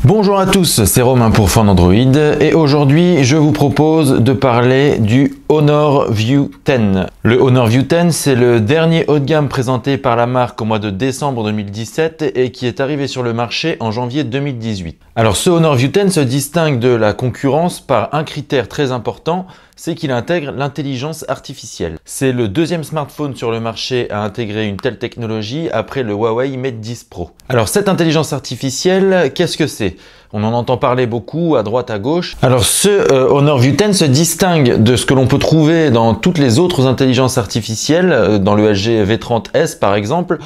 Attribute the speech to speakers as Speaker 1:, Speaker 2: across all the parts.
Speaker 1: Bonjour à tous, c'est Romain pour Phone Android et aujourd'hui je vous propose de parler du Honor View 10. Le Honor View 10, c'est le dernier haut de gamme présenté par la marque au mois de décembre 2017 et qui est arrivé sur le marché en janvier 2018. Alors ce Honor View 10 se distingue de la concurrence par un critère très important, c'est qu'il intègre l'intelligence artificielle. C'est le deuxième smartphone sur le marché à intégrer une telle technologie après le Huawei Mate 10 Pro. Alors cette intelligence artificielle, qu'est-ce que c'est? On en entend parler beaucoup à droite à gauche. Alors ce Honor View 10 se distingue de ce que l'on peut trouver dans toutes les autres intelligences artificielles, dans le LG V30S par exemple,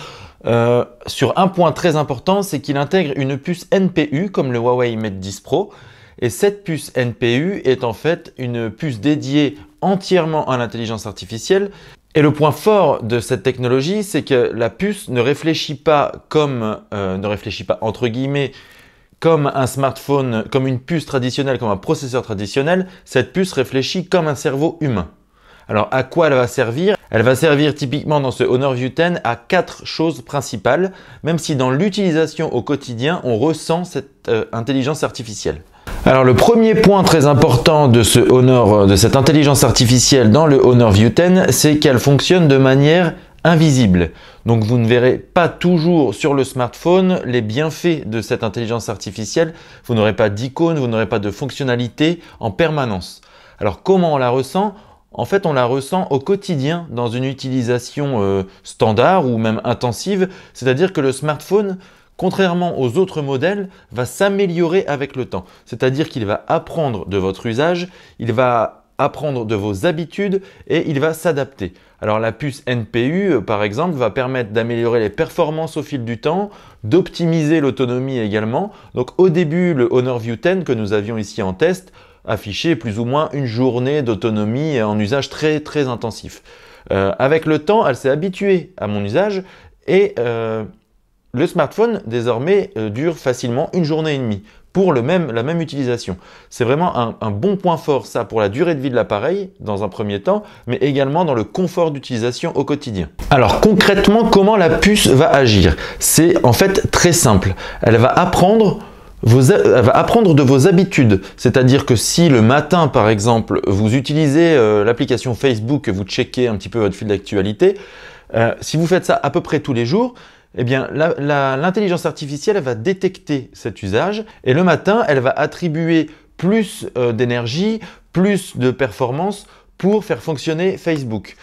Speaker 1: sur un point très important, c'est qu'il intègre une puce NPU comme le Huawei Mate 10 Pro. Et cette puce NPU est en fait une puce dédiée entièrement à l'intelligence artificielle. Et le point fort de cette technologie, c'est que la puce ne réfléchit pas entre guillemets, comme un smartphone, comme une puce traditionnelle, comme un processeur traditionnel. Cette puce réfléchit comme un cerveau humain. Alors à quoi elle va servir? Elle va servir typiquement dans ce Honor View 10 à 4 choses principales, même si dans l'utilisation au quotidien, on ressent cette intelligence artificielle. Alors le premier point très important de cette intelligence artificielle dans le Honor View 10, c'est qu'elle fonctionne de manière invisible. Donc vous ne verrez pas toujours sur le smartphone les bienfaits de cette intelligence artificielle. Vous n'aurez pas d'icône, vous n'aurez pas de fonctionnalité en permanence. Alors comment on la ressent? En fait, on la ressent au quotidien dans une utilisation standard ou même intensive. C'est-à-dire que le smartphone, contrairement aux autres modèles, va s'améliorer avec le temps. C'est-à-dire qu'il va apprendre de votre usage, il va apprendre de vos habitudes et il va s'adapter. Alors la puce NPU, par exemple, va permettre d'améliorer les performances au fil du temps, d'optimiser l'autonomie également. Donc au début, le Honor View 10 que nous avions ici en test affichait plus ou moins une journée d'autonomie en usage très intensif. Avec le temps, elle s'est habituée à mon usage et le smartphone, désormais, dure facilement une journée et demie pour la même utilisation. C'est vraiment un bon point fort, ça, pour la durée de vie de l'appareil, dans un premier temps, mais également dans le confort d'utilisation au quotidien. Alors, concrètement, comment la puce va agir? C'est en fait très simple. Elle va apprendre de vos habitudes. C'est-à-dire que si le matin, par exemple, vous utilisez l'application Facebook, vous checkez un petit peu votre fil d'actualité, si vous faites ça à peu près tous les jours, eh bien, l'intelligence artificielle va détecter cet usage et le matin, elle va attribuer plus d'énergie, plus de performance pour faire fonctionner Facebook.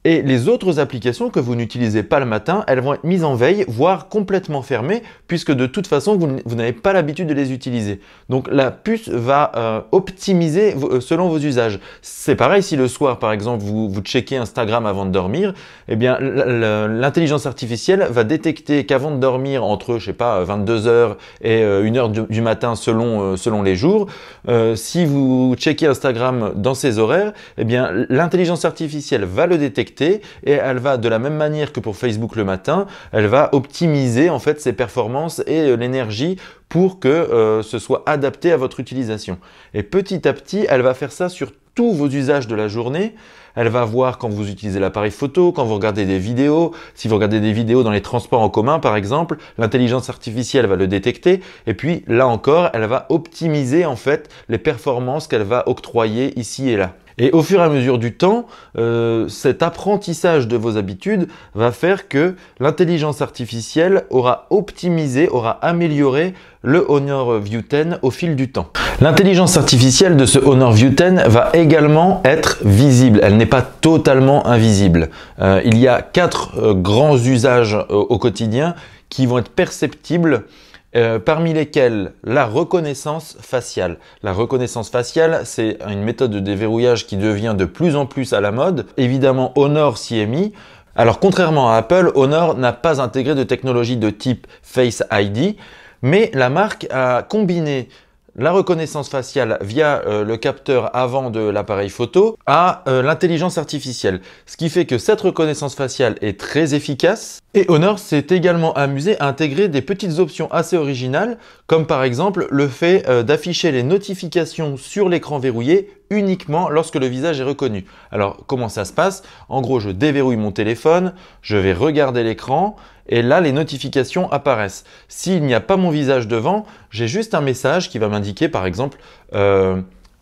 Speaker 1: Et les autres applications que vous n'utilisez pas le matin, elles vont être mises en veille, voire complètement fermées, puisque de toute façon, vous n'avez pas l'habitude de les utiliser. Donc la puce va optimiser selon vos usages. C'est pareil si le soir, par exemple, vous checkez Instagram avant de dormir, eh bien l'intelligence artificielle va détecter qu'avant de dormir, entre, je sais pas, 22 h et 1 h du matin selon les jours, si vous checkez Instagram dans ces horaires, eh bien l'intelligence artificielle va le détecter et elle va, de la même manière que pour Facebook le matin, elle va optimiser en fait ses performances et l'énergie pour que ce soit adapté à votre utilisation. Et petit à petit, elle va faire ça sur tous vos usages de la journée. Elle va voir quand vous utilisez l'appareil photo, quand vous regardez des vidéos. Si vous regardez des vidéos dans les transports en commun, par exemple, l'intelligence artificielle va le détecter. Et puis, là encore, elle va optimiser en fait les performances qu'elle va octroyer ici et là. Et au fur et à mesure du temps, cet apprentissage de vos habitudes va faire que l'intelligence artificielle aura optimisé, aura amélioré le Honor View 10 au fil du temps. L'intelligence artificielle de ce Honor View 10 va également être visible. Elle n'est pas totalement invisible. Il y a 4 grands usages au quotidien qui vont être perceptibles. Parmi lesquels la reconnaissance faciale. La reconnaissance faciale, c'est une méthode de déverrouillage qui devient de plus en plus à la mode. Évidemment, Honor s'y est mis. Alors contrairement à Apple, Honor n'a pas intégré de technologie de type Face ID, mais la marque a combiné la reconnaissance faciale via le capteur avant de l'appareil photo à l'intelligence artificielle. Ce qui fait que cette reconnaissance faciale est très efficace. Et Honor s'est également amusé à intégrer des petites options assez originales, comme par exemple le fait d'afficher les notifications sur l'écran verrouillé uniquement lorsque le visage est reconnu. Alors comment ça se passe? En gros, je déverrouille mon téléphone, je vais regarder l'écran et là les notifications apparaissent. S'il n'y a pas mon visage devant, j'ai juste un message qui va m'indiquer par exemple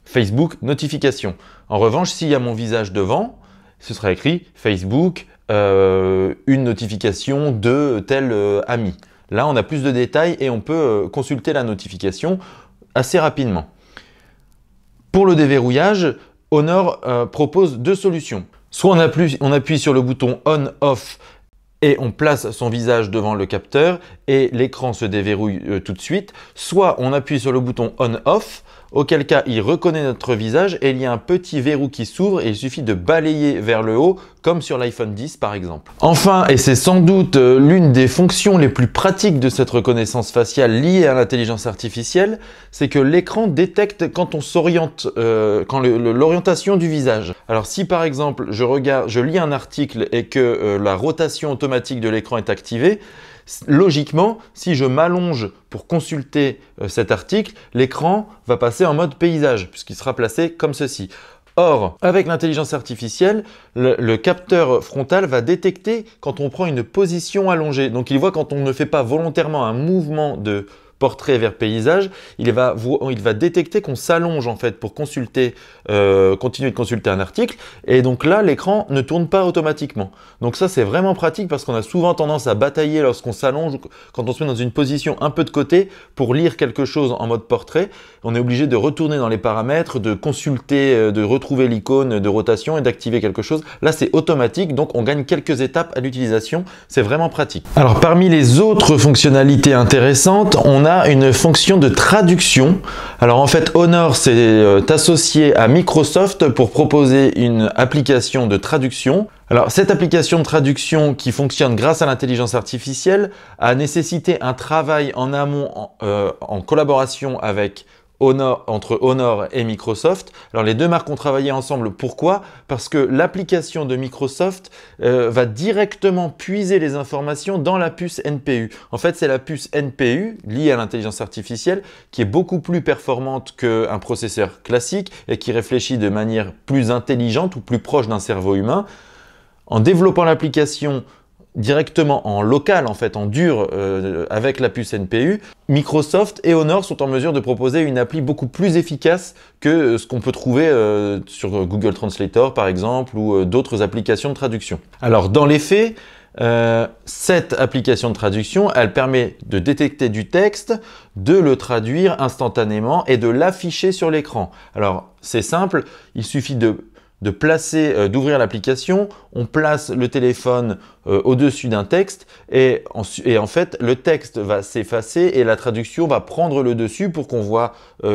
Speaker 1: Facebook notification. En revanche, s'il y a mon visage devant, ce sera écrit Facebook une notification de tel ami. Là, on a plus de détails et on peut consulter la notification assez rapidement. Pour le déverrouillage, Honor propose deux solutions. Soit on appuie sur le bouton On/Off et on place son visage devant le capteur et l'écran se déverrouille tout de suite. Soit on appuie sur le bouton On/Off, auquel cas il reconnaît notre visage et il y a un petit verrou qui s'ouvre et il suffit de balayer vers le haut comme sur l'iPhone X par exemple. Enfin, et c'est sans doute l'une des fonctions les plus pratiques de cette reconnaissance faciale liée à l'intelligence artificielle, c'est que l'écran détecte quand on s'oriente, quand l'orientation du visage. Alors si par exemple je lis un article et que la rotation automatique de l'écran est activée, logiquement, si je m'allonge pour consulter cet article, l'écran va passer en mode paysage puisqu'il sera placé comme ceci. Or, avec l'intelligence artificielle, le capteur frontal va détecter quand on prend une position allongée. Donc, il voit quand on ne fait pas volontairement un mouvement de portrait vers paysage, il va détecter qu'on s'allonge en fait pour consulter, continuer de consulter un article. Et donc là, l'écran ne tourne pas automatiquement. Donc ça, c'est vraiment pratique parce qu'on a souvent tendance à batailler lorsqu'on s'allonge, quand on se met dans une position un peu de côté pour lire quelque chose en mode portrait. On est obligé de retourner dans les paramètres, de consulter, de retrouver l'icône de rotation et d'activer quelque chose. Là, c'est automatique, donc on gagne quelques étapes à l'utilisation. C'est vraiment pratique. Alors, parmi les autres fonctionnalités intéressantes, on a une fonction de traduction. Alors en fait, Honor s'est associé à Microsoft pour proposer une application de traduction. Alors cette application de traduction qui fonctionne grâce à l'intelligence artificielle a nécessité un travail en amont en collaboration avec entre Honor et Microsoft. Alors les deux marques ont travaillé ensemble. Pourquoi? Parce que l'application de Microsoft va directement puiser les informations dans la puce NPU. En fait, c'est la puce NPU liée à l'intelligence artificielle qui est beaucoup plus performante qu'un processeur classique et qui réfléchit de manière plus intelligente ou plus proche d'un cerveau humain. En développant l'application directement en local, en fait, en dur, avec la puce NPU, Microsoft et Honor sont en mesure de proposer une appli beaucoup plus efficace que ce qu'on peut trouver sur Google Translator, par exemple, ou d'autres applications de traduction. Alors, dans les faits, cette application de traduction, elle permet de détecter du texte, de le traduire instantanément et de l'afficher sur l'écran. Alors, c'est simple, il suffit d'ouvrir l'application, on place le téléphone au-dessus d'un texte et en fait le texte va s'effacer et la traduction va prendre le dessus pour qu'on voit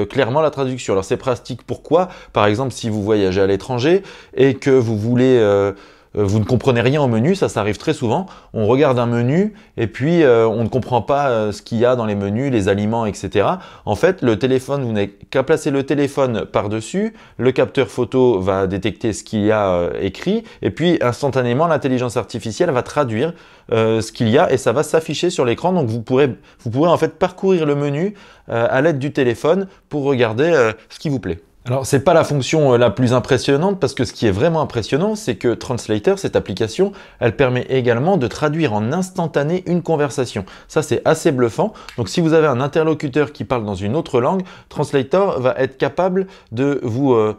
Speaker 1: clairement la traduction. Alors c'est pratique pourquoi? Par exemple si vous voyagez à l'étranger et que vous voulez vous ne comprenez rien au menu, ça arrive très souvent. On regarde un menu et puis on ne comprend pas ce qu'il y a dans les menus, les aliments, etc. En fait, le téléphone, vous n'avez qu'à placer le téléphone par-dessus, le capteur photo va détecter ce qu'il y a écrit et puis instantanément, l'intelligence artificielle va traduire ce qu'il y a et ça va s'afficher sur l'écran. Donc vous pourrez en fait parcourir le menu à l'aide du téléphone pour regarder ce qui vous plaît. Alors, c'est pas la fonction la plus impressionnante parce que ce qui est vraiment impressionnant, c'est que Translator, cette application, elle permet également de traduire en instantané une conversation. Ça, c'est assez bluffant. Donc, si vous avez un interlocuteur qui parle dans une autre langue, Translator va être capable de vous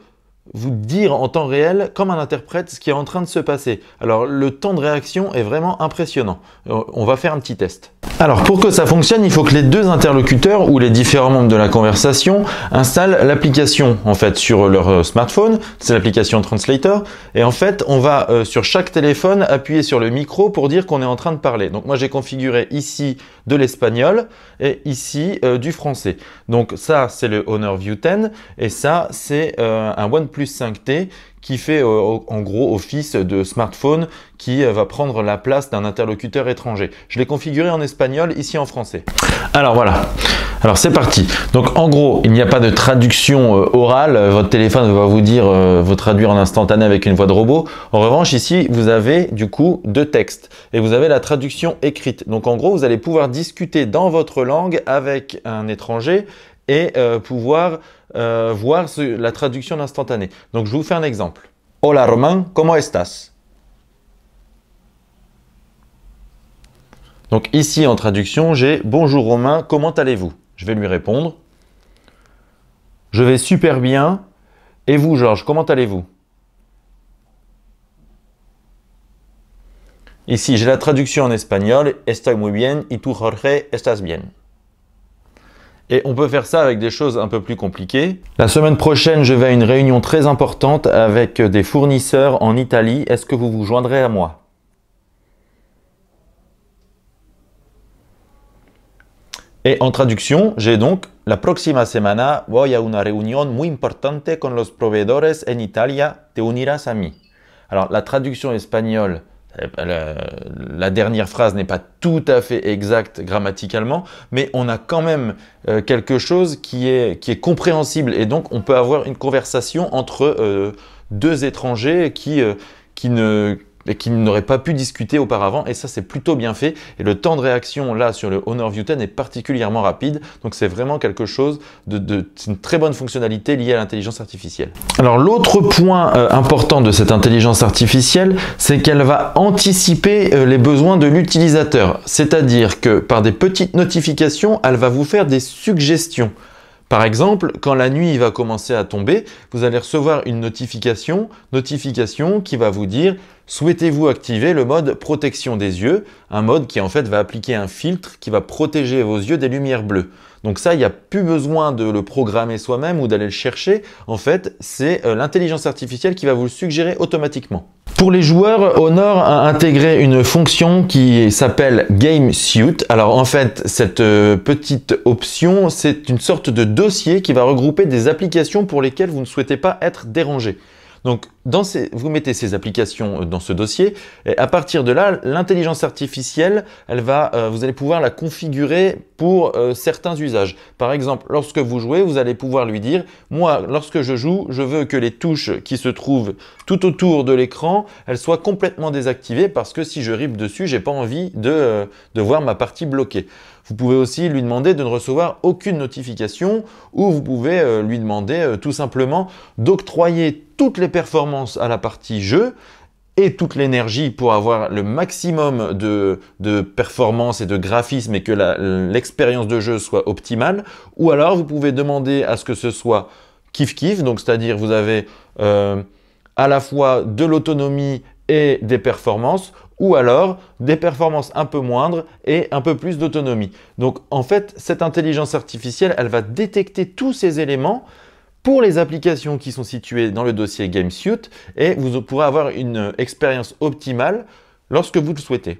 Speaker 1: dire en temps réel, comme un interprète, ce qui est en train de se passer. Alors, le temps de réaction est vraiment impressionnant. On va faire un petit test. Alors, pour que ça fonctionne, il faut que les deux interlocuteurs ou les différents membres de la conversation installent l'application en fait sur leur smartphone. C'est l'application Translator. Et en fait, on va sur chaque téléphone appuyer sur le micro pour dire qu'on est en train de parler. Donc, moi, j'ai configuré ici de l'espagnol et ici du français. Donc, ça, c'est le Honor View 10 et ça, c'est un OnePlus 5T qui fait en gros office de smartphone qui va prendre la place d'un interlocuteur étranger. Je l'ai configuré en espagnol, ici en français. Alors voilà, alors c'est parti. Donc en gros, il n'y a pas de traduction orale, votre téléphone va vous dire, vous traduire en instantané avec une voix de robot. En revanche, ici, vous avez du coup deux textes et vous avez la traduction écrite. Donc en gros, vous allez pouvoir discuter dans votre langue avec un étranger et pouvoir voir la traduction instantanée. Donc je vous fais un exemple. Hola Romain, ¿cómo estás? Donc ici en traduction, j'ai bonjour Romain, comment allez-vous? Je vais lui répondre. Je vais super bien. Et vous Georges, comment allez-vous? Ici, j'ai la traduction en espagnol. Estoy muy bien. Y tú Jorge, estás bien? Et on peut faire ça avec des choses un peu plus compliquées. La semaine prochaine, je vais à une réunion très importante avec des fournisseurs en Italie. Est-ce que vous vous joindrez à moi? Et en traduction, j'ai donc la próxima semana voy a una reunión muy importante con los proveedores en Italia. Te unirás a mí. Alors, la traduction espagnole, la dernière phrase n'est pas tout à fait exacte grammaticalement, mais on a quand même quelque chose qui est compréhensible et donc on peut avoir une conversation entre deux étrangers qui n'auraient pas pu discuter auparavant et ça c'est plutôt bien fait et le temps de réaction là sur le Honor View 10 est particulièrement rapide donc c'est vraiment quelque chose c'est une très bonne fonctionnalité liée à l'intelligence artificielle. Alors l'autre point important de cette intelligence artificielle c'est qu'elle va anticiper les besoins de l'utilisateur, c'est-à-dire que par des petites notifications elle va vous faire des suggestions. Par exemple, quand la nuit va commencer à tomber, vous allez recevoir une notification qui va vous dire « Souhaitez-vous activer le mode protection des yeux ?» Un mode qui en fait va appliquer un filtre qui va protéger vos yeux des lumières bleues. Donc ça, il n'y a plus besoin de le programmer soi-même ou d'aller le chercher. En fait, c'est l'intelligence artificielle qui va vous le suggérer automatiquement. Pour les joueurs, Honor a intégré une fonction qui s'appelle Game Suite. Alors en fait, cette petite option, c'est une sorte de dossier qui va regrouper des applications pour lesquelles vous ne souhaitez pas être dérangé. Donc, vous mettez ces applications dans ce dossier et à partir de là, l'intelligence artificielle, vous allez pouvoir la configurer pour certains usages. Par exemple, lorsque vous jouez, vous allez pouvoir lui dire « Moi, lorsque je joue, je veux que les touches qui se trouvent tout autour de l'écran, elles soient complètement désactivées parce que si je ripe dessus, j'ai pas envie de voir ma partie bloquée. » Vous pouvez aussi lui demander de ne recevoir aucune notification ou vous pouvez lui demander tout simplement d'octroyer toutes les performances à la partie jeu et toute l'énergie pour avoir le maximum de performance et de graphisme et que l'expérience de jeu soit optimale. Ou alors, vous pouvez demander à ce que ce soit kiff-kiff, donc c'est-à-dire vous avez à la fois de l'autonomie et des performances, ou alors des performances un peu moindres et un peu plus d'autonomie. Donc en fait, cette intelligence artificielle, elle va détecter tous ces éléments pour les applications qui sont situées dans le dossier Game Suite et vous pourrez avoir une expérience optimale lorsque vous le souhaitez.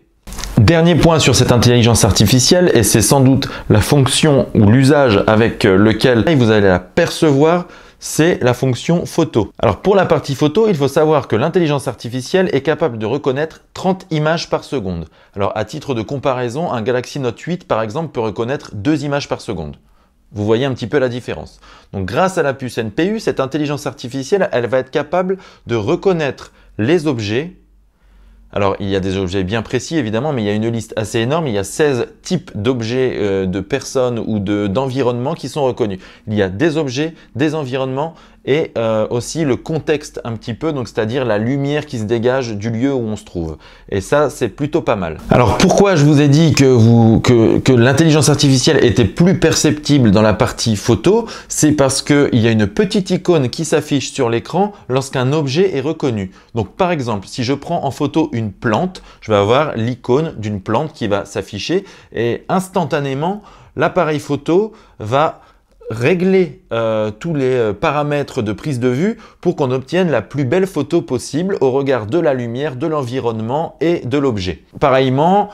Speaker 1: Dernier point sur cette intelligence artificielle, et c'est sans doute la fonction ou l'usage avec lequel vous allez la percevoir, c'est la fonction photo. Alors pour la partie photo, il faut savoir que l'intelligence artificielle est capable de reconnaître 30 images par seconde. Alors à titre de comparaison, un Galaxy Note 8 par exemple peut reconnaître 2 images par seconde. Vous voyez un petit peu la différence. Donc grâce à la puce NPU, cette intelligence artificielle, elle va être capable de reconnaître les objets. Alors, il y a des objets bien précis, évidemment, mais il y a une liste assez énorme. Il y a 16 types d'objets, de personnes ou d'environnements qui sont reconnus. Il y a des objets, des environnements et aussi le contexte un petit peu, donc c'est-à-dire la lumière qui se dégage du lieu où on se trouve. Et ça, c'est plutôt pas mal. Alors, pourquoi je vous ai dit que l'intelligence artificielle était plus perceptible dans la partie photo? C'est parce qu'il y a une petite icône qui s'affiche sur l'écran lorsqu'un objet est reconnu. Donc, par exemple, si je prends en photo une plante, je vais avoir l'icône d'une plante qui va s'afficher et instantanément, l'appareil photo va régler tous les paramètres de prise de vue pour qu'on obtienne la plus belle photo possible au regard de la lumière, de l'environnement et de l'objet. Pareillement,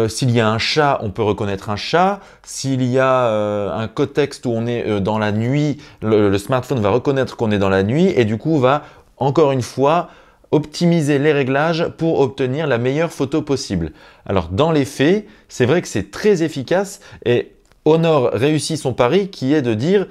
Speaker 1: s'il y a un chat, on peut reconnaître un chat. S'il y a un contexte où on est dans la nuit, le smartphone va reconnaître qu'on est dans la nuit et du coup va encore une fois, optimiser les réglages pour obtenir la meilleure photo possible. Alors dans les faits, c'est vrai que c'est très efficace et Honor réussit son pari qui est de dire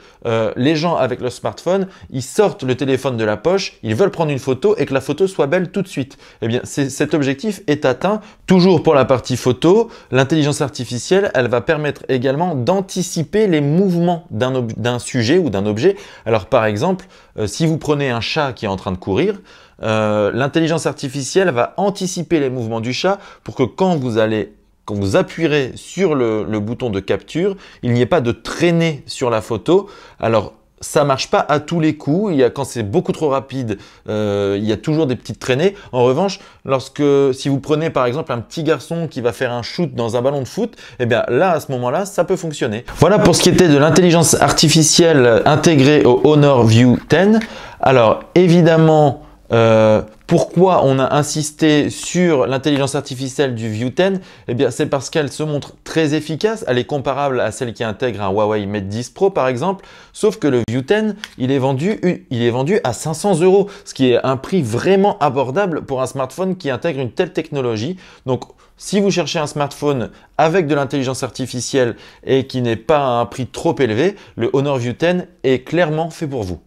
Speaker 1: les gens avec leur smartphone, ils sortent le téléphone de la poche, ils veulent prendre une photo et que la photo soit belle tout de suite. Eh bien, cet objectif est atteint. Toujours pour la partie photo, l'intelligence artificielle, elle va permettre également d'anticiper les mouvements d'un sujet ou d'un objet. Alors par exemple, si vous prenez un chat qui est en train de courir, l'intelligence artificielle va anticiper les mouvements du chat pour que quand vous appuierez sur le bouton de capture, il n'y ait pas de traînée sur la photo. Alors, ça marche pas à tous les coups. Quand c'est beaucoup trop rapide, il y a toujours des petites traînées. En revanche, si vous prenez par exemple un petit garçon qui va faire un shoot dans un ballon de foot, eh bien là, à ce moment-là, ça peut fonctionner. Voilà pour ce qui était de l'intelligence artificielle intégrée au Honor View 10. Alors, évidemment, pourquoi on a insisté sur l'intelligence artificielle du View 10? Eh bien, c'est parce qu'elle se montre très efficace. Elle est comparable à celle qui intègre un Huawei Mate 10 Pro par exemple. Sauf que le View 10, il est vendu à 500 €, ce qui est un prix vraiment abordable pour un smartphone qui intègre une telle technologie. Donc, si vous cherchez un smartphone avec de l'intelligence artificielle et qui n'est pas à un prix trop élevé, le Honor View 10 est clairement fait pour vous.